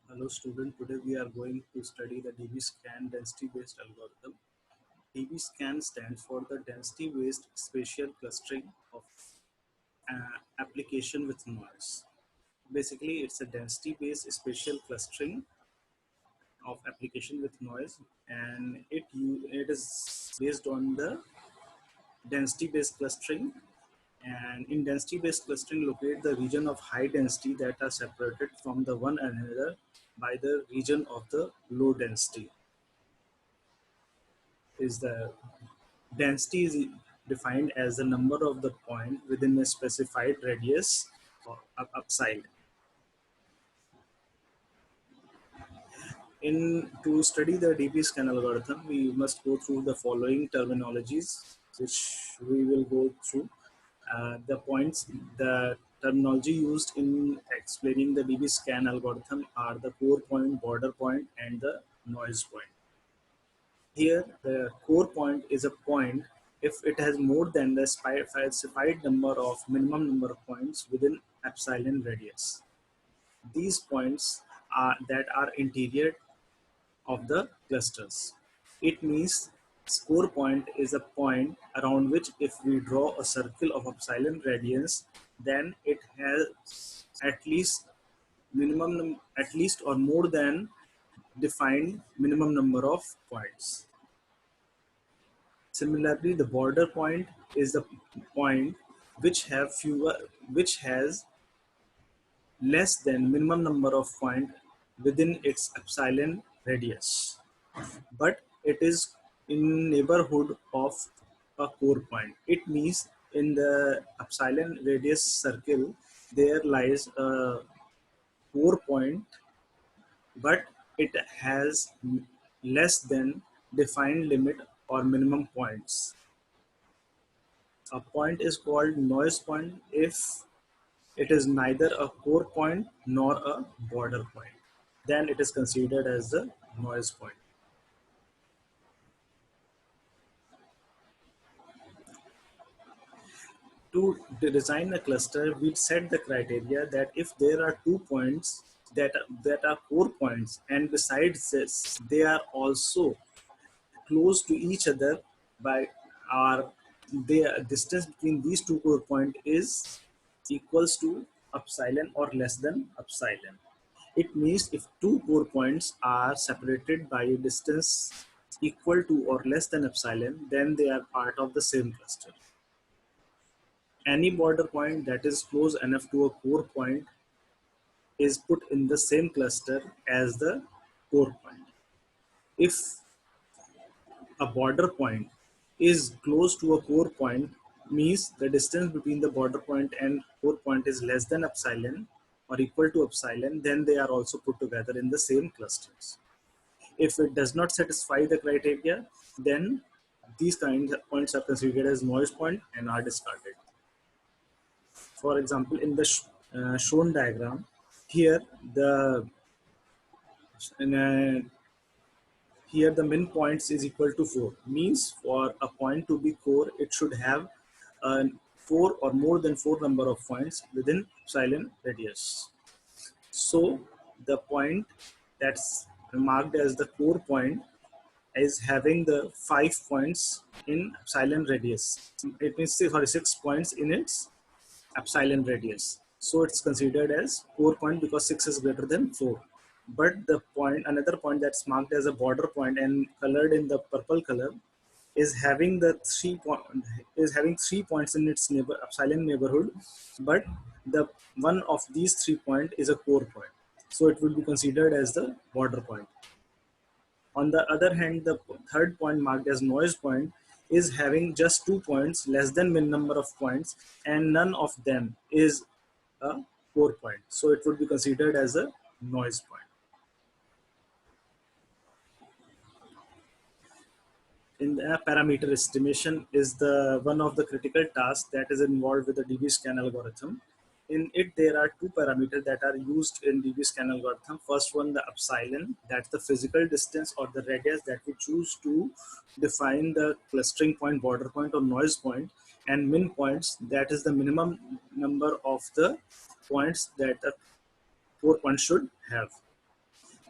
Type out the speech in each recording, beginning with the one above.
Hello student, today we are going to study the DBSCAN density based algorithm. DBSCAN stands for the density based spatial clustering of application with noise. Basically, it's a density based spatial clustering of application with noise, and it is based on the density based clustering. And in density based clustering, locate the region of high density that are separated from the one another by the region of the low density. Is the density is defined as the number of the point within a specified radius or upside. In to study the DBSCAN algorithm, we must go through the following terminologies, which we will go through. The terminology used in explaining the DBSCAN algorithm are the core point, border point, and the noise point. Here, the core point is a point if it has more than the specified number of minimum number of points within epsilon radius. These points are that are interior of the clusters. It means core point is a point around which if we draw a circle of epsilon radius, then it has at least or more than defined minimum number of points. Similarly, the border point is the point which has less than minimum number of points within its epsilon radius, but it is in neighborhood of a core point. It means in the epsilon radius circle there lies a core point, but it has less than defined limit or minimum points. A point is called noise point if it is neither a core point nor a border point. Then it is considered as a noise point. To design a cluster, we set the criteria that if there are 2 points that are core points, and besides this, they are also close to each other by our the distance between these two core points is equals to epsilon or less than epsilon. It means if two core points are separated by a distance equal to or less than epsilon, then they are part of the same cluster. Any border point that is close enough to a core point is put in the same cluster as the core point. If a border point is close to a core point, means the distance between the border point and core point is less than epsilon or equal to epsilon, then they are also put together in the same clusters. If it does not satisfy the criteria, then these kinds of points are considered as noise point and are discarded. For example, in the shown diagram, here the in a here the min points is equal to 4, means for a point to be core it should have a 4 or more than 4 number of points within epsilon radius. So the point that's marked as the core point is having the 5 points in epsilon radius. It means 6 points in its epsilon radius. So it's considered as core point because 6 is greater than 4. But another point that's marked as a border point and colored in the purple color is having having 3 points in its epsilon neighborhood, but the one of these 3 points is a core point. So it will be considered as the border point. On the other hand, the third point marked as noise point is having just 2 points less than min number of points, and none of them is a core point. So it would be considered as a noise point. In the parameter estimation is the one of the critical tasks that is involved with the DBSCAN algorithm. In it, there are two parameters that are used in DBSCAN algorithm. First one, the epsilon, that's the physical distance or the radius that we choose to define the clustering point, border point, or noise point, and min points, that is the minimum number of the points that the core point should have.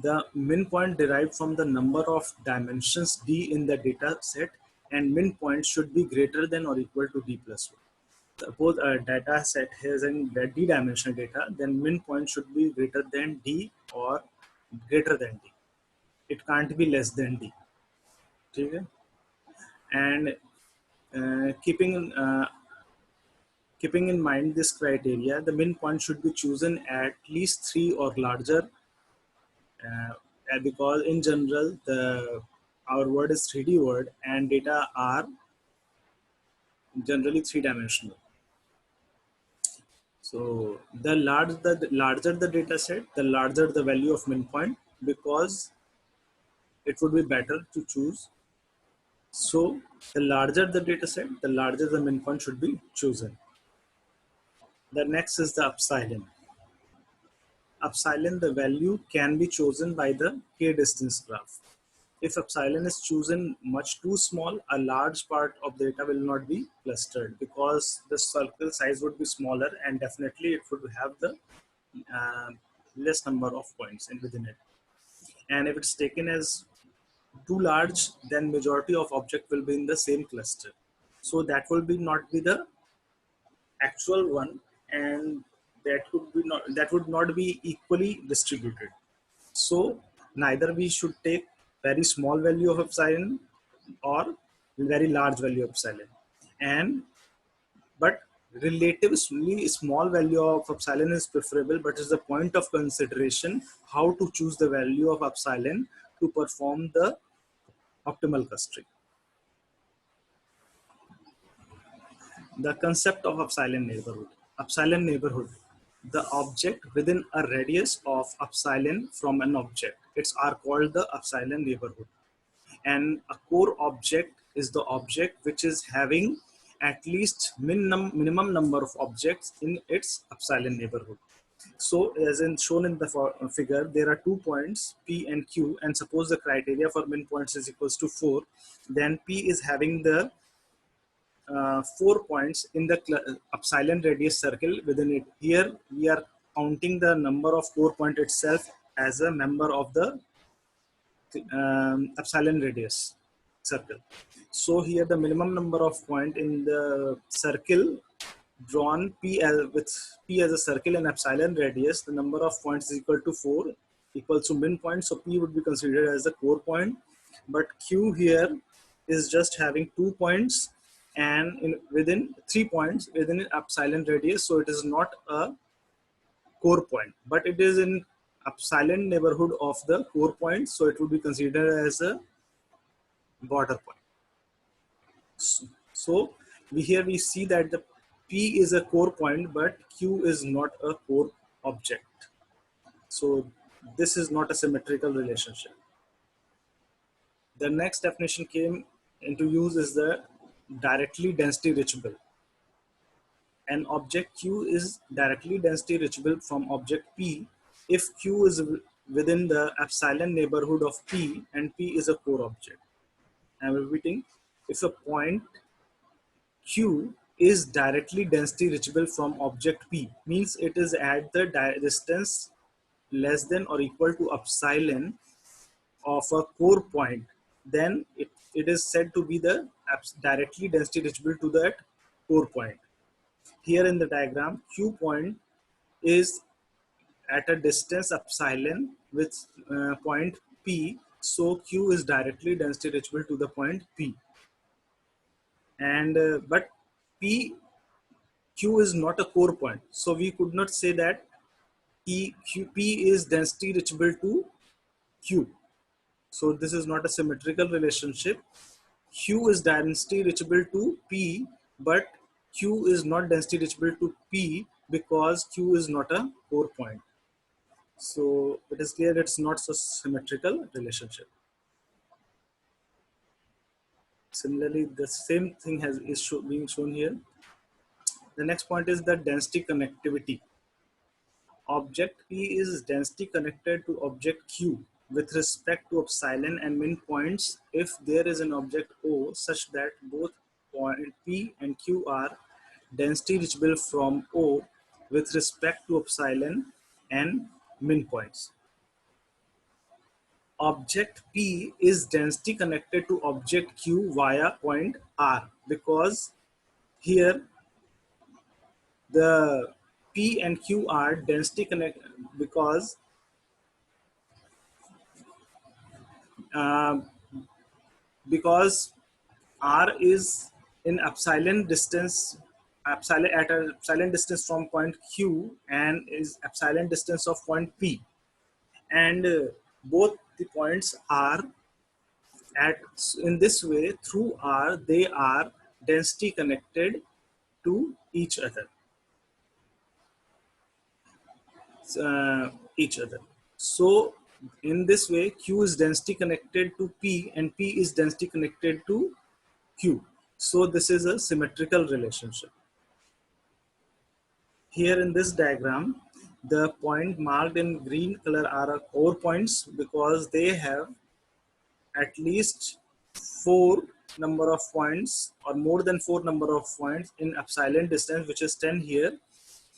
The min point derived from the number of dimensions d in the data set, and min point should be greater than or equal to d plus 1. Suppose a data set has a d-dimensional data, then min point should be greater than d or greater than d. It can't be less than d. Okay? And keeping in mind this criteria, the min point should be chosen at least 3 or larger, because in general our word is 3D word and data are generally three-dimensional. So the larger the data set, the larger the value of min point, because it would be better to choose. So the larger the data set, the larger the min point should be chosen. The next is the epsilon. Epsilon, the value can be chosen by the k-distance graph. If epsilon is chosen much too small, a large part of the data will not be clustered because the circle size would be smaller and definitely it would have the uh, less number of points within it. And if it's taken as too large, then majority of object will be in the same cluster. So that will be not be the actual one, and that would not be equally distributed. So neither we should take very small value of epsilon or very large value of epsilon, and but relatively small value of epsilon is preferable, but is the point of consideration how to choose the value of epsilon to perform the optimal clustering. The concept of epsilon neighborhood. Epsilon neighborhood, the object within a radius of epsilon from an object. It's are called the epsilon neighborhood. And a core object is the object which is having at least minimum number of objects in its epsilon neighborhood. So as in shown in the figure, there are 2 points P and Q, and suppose the criteria for min points is equals to 4, then P is having the 4 points in the epsilon radius circle within it. Here we are counting the number of 4 point itself as a member of the epsilon radius circle. So here the minimum number of point in the circle drawn with P as a circle and epsilon radius, the number of points is equal to 4, equals to min point. So P would be considered as the core point, but Q here is just having 2 points and within 3 points within epsilon radius. So it is not a core point, but it is in epsilon neighborhood of the core point. So it would be considered as a border point. So here we see that the P is a core point, but Q is not a core object. So this is not a symmetrical relationship. The next definition came into use is the directly density reachable. An object Q is directly density reachable from object P if Q is within the epsilon neighborhood of P and P is a core object. I'm repeating, if a point Q is directly density reachable from object P, means it is at the distance less than or equal to epsilon of a core point, then it is said to be the directly density reachable to that core point. Here in the diagram, Q point is at a distance epsilon with point P, so Q is directly density reachable to the point P. And but Q is not a core point, so we could not say that P is density reachable to Q. So this is not a symmetrical relationship. Q is density reachable to P, but Q is not density reachable to P because Q is not a core point. So it is clear it's not so symmetrical relationship. Similarly, the same thing is being shown here. The next point is the density connectivity. Object P is density connected to object Q with respect to epsilon and min points if there is an object O such that both point P and Q are density reachable from O with respect to epsilon and min points. object P is densely connected to object Q via point R, because here the P and Q are densely connected because uh, because R is in epsilon distance, epsilon at a epsilon distance from point Q, and is epsilon distance of point P, and both the points are at, in this way through R they are densely connected to each other. So in this way Q is densely connected to P and P is densely connected to Q. So this is a symmetrical relationship. Here in this diagram, the point marked in green color are core points because they have at least 4 number of points or more than 4 number of points in epsilon distance, which is 10 here,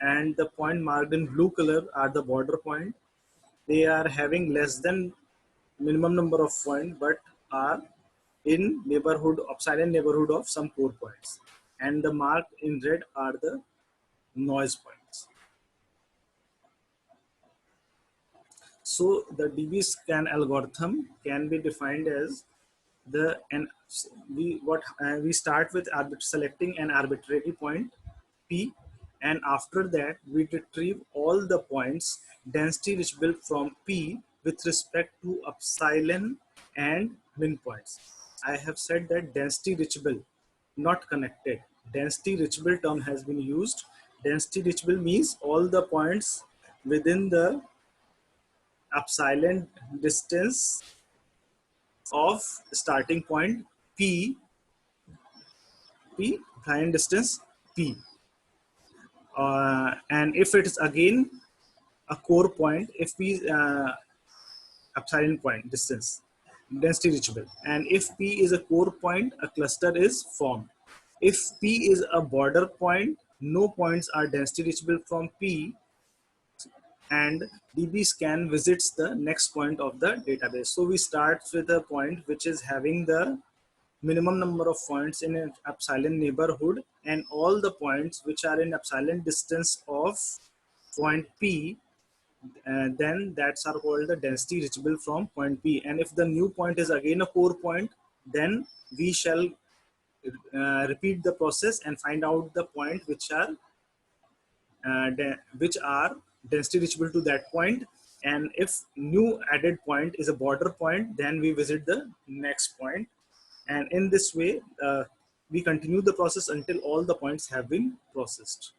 and the point marked in blue color are the border point. They are having less than minimum number of points but are in neighborhood, epsilon neighborhood of some core points, and the mark in red are the noise points. So the DBSCAN algorithm can be defined as the, and we start with selecting an arbitrary point P, and after that we retrieve all the points density reachable from P with respect to epsilon and min points. I have said that density reachable, not connected. Density reachable term has been used. Density reachable means all the points within the epsilon distance of starting point P, epsilon distance P. And if it is again a core point, if P epsilon point distance, density reachable, and if P is a core point, a cluster is formed. If P is a border point, no points are density reachable from P, and DBSCAN visits the next point of the database. So we start with a point which is having the minimum number of points in an epsilon neighborhood, and all the points which are in epsilon distance of point P, then that's are called the density reachable from point P. And if the new point is again a core point, then we shall repeat the process and find out the point which are density reachable to that point. And if new added point is a border point, then we visit the next point. And in this way, we continue the process until all the points have been processed.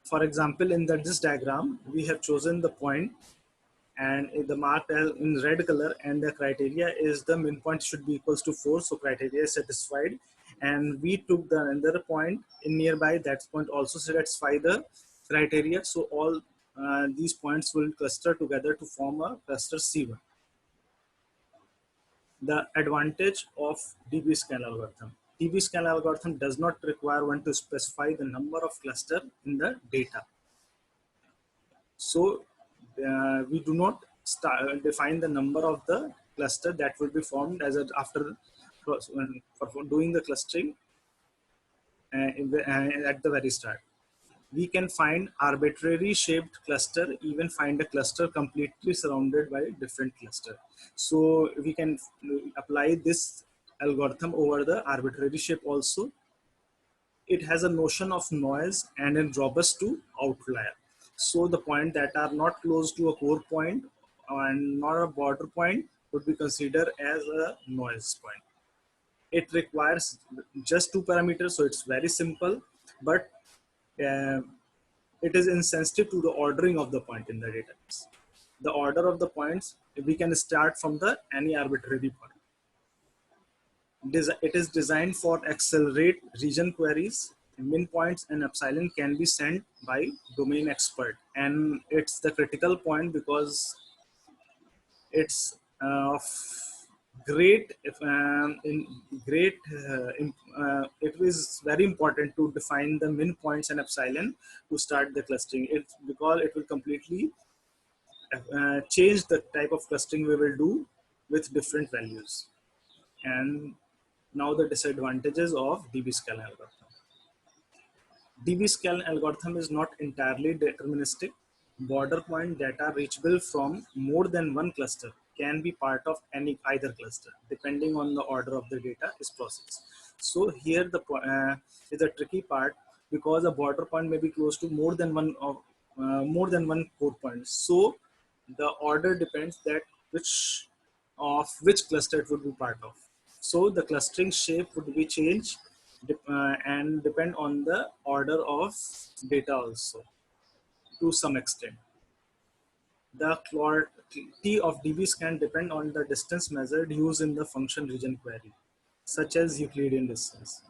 For example, in this diagram, we have chosen the point and the marked in red color, and the criteria is the min point should be equals to 4. So criteria is satisfied. And we took the another point in nearby, that point also satisfy the criteria. So all these points will cluster together to form a cluster C1. The advantage of DBSCAN algorithm. DBSCAN algorithm does not require one to specify the number of cluster in the data. So we do not define the number of the cluster that will be formed as after for doing the clustering at the very start. We can find arbitrary shaped cluster, even find a cluster completely surrounded by different cluster. So we can apply this algorithm over the arbitrary shape also. It has a notion of noise and is robust to outlier. So the point that are not close to a core point and not a border point would be considered as a noise point. It requires just 2 parameters, so it's very simple, but it is insensitive to the ordering of the point in the database. The order of the points, we can start from the any arbitrary point. It is designed for accelerate region queries. Min points and epsilon can be sent by domain expert, and it's the critical point because it's of great it is very important to define the min points and epsilon to start the clustering. It's because it will completely change the type of clustering we will do with different values. And now the disadvantages of DBSCAN algorithm. DBSCAN algorithm is not entirely deterministic. Border point data reachable from more than one cluster can be part of either cluster, depending on the order of the data is processed. So here the is a tricky part, because a border point may be close to more than one core point. So the order depends that which cluster it would be part of. So the clustering shape would be changed and depend on the order of data also to some extent. The clarity of DBSCAN depend on the distance measured used in the function region query, such as Euclidean distance.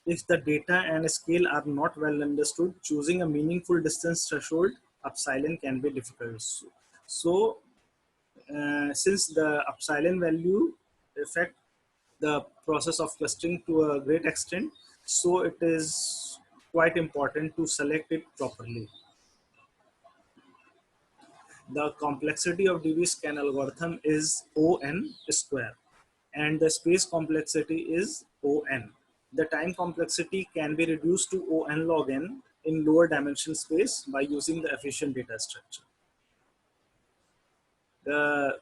If the data and scale are not well understood, choosing a meaningful distance threshold epsilon can be difficult. So, since the epsilon value affect the process of clustering to a great extent, so it is quite important to select it properly. The complexity of DBSCAN algorithm is ON square, and the space complexity is ON. The time complexity can be reduced to ON log n in lower dimension space by using the efficient data structure. The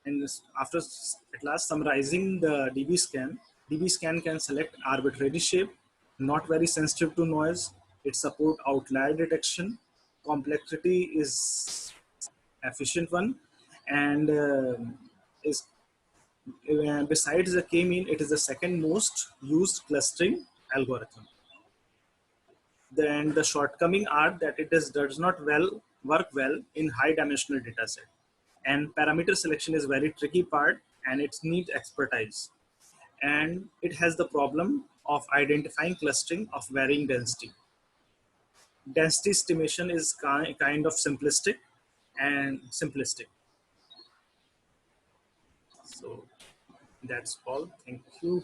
and after at last summarizing the DBSCAN can select arbitrary shape, not very sensitive to noise. It support outlier detection. Complexity is efficient one, and is besides the k-mean, it is the second most used clustering algorithm. Then the shortcoming are that does not work well in high dimensional data set, and parameter selection is very tricky part, and it needs expertise, and it has the problem of identifying clustering of varying density. Density estimation is kind of simplistic. So that's all. Thank you.